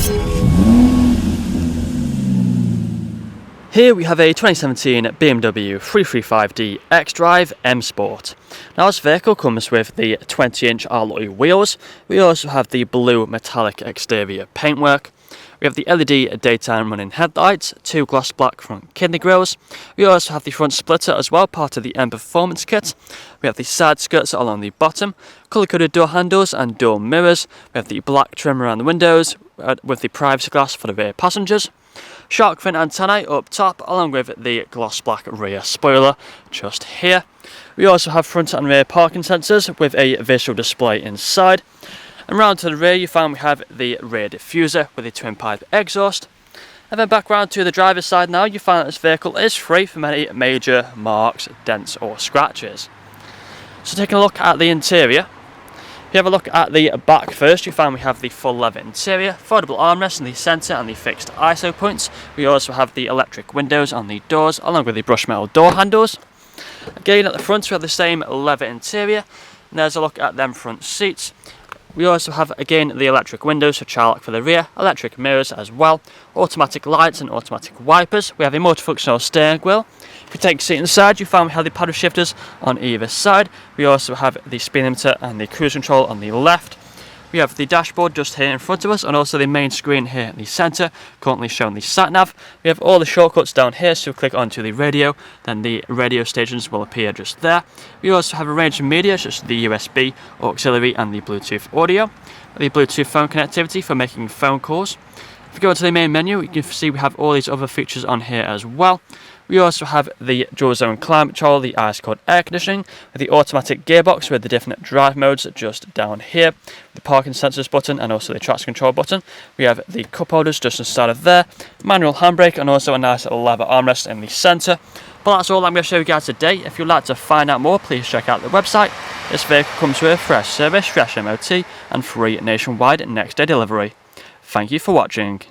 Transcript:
Here we have a 2017 BMW 335D XDRIVE M Sport. Now this vehicle comes with the 20-inch alloy wheels. We also have the blue metallic exterior paintwork. We have the LED daytime running headlights, 2 gloss black front kidney grills. We also have the front splitter as well, part of the M Performance kit. We have the side skirts along the bottom, colour-coded door handles and door mirrors. We have the black trim around the windows with the privacy glass for the rear passengers. Shark fin antennae up top, along with the gloss black rear spoiler just here. We also have front and rear parking sensors with a visual display inside. And round to the rear you find we have the rear diffuser with a twin pipe exhaust. And then back round to the driver's side now, you find that this vehicle is free from any major marks, dents or scratches. So taking a look at the interior. If you have a look at the back first, you find we have the full leather interior, foldable armrests in the centre and the fixed ISO points. We also have the electric windows on the doors, along with the brushed metal door handles. Again at the front we have the same leather interior, and there's a look at them front seats. We also have again the electric windows for child lock for the rear, electric mirrors as well, automatic lights and automatic wipers. We have a multifunctional steering wheel. If you take a seat inside, you find we have the paddle shifters on either side. We also have the speed limiter and the cruise control on the left. We have the dashboard just here in front of us, and also the main screen here in the centre, currently showing the sat nav. We have all the shortcuts down here, so click onto the radio, then the radio stations will appear just there. We also have a range of media, such as the USB, auxiliary and the Bluetooth audio. The Bluetooth phone connectivity for making phone calls. If we go into the main menu, you can see we have all these other features on here as well. We also have the dual zone climate control, the ice cold air conditioning, with the automatic gearbox with the different drive modes just down here, the parking sensors button and also the traction control button. We have the cup holders just inside of there, manual handbrake and also a nice little leather armrest in the centre. But that's all I'm going to show you guys today. If you'd like to find out more, please check out the website. This vehicle comes with fresh service, fresh MOT and free nationwide next day delivery. Thank you for watching.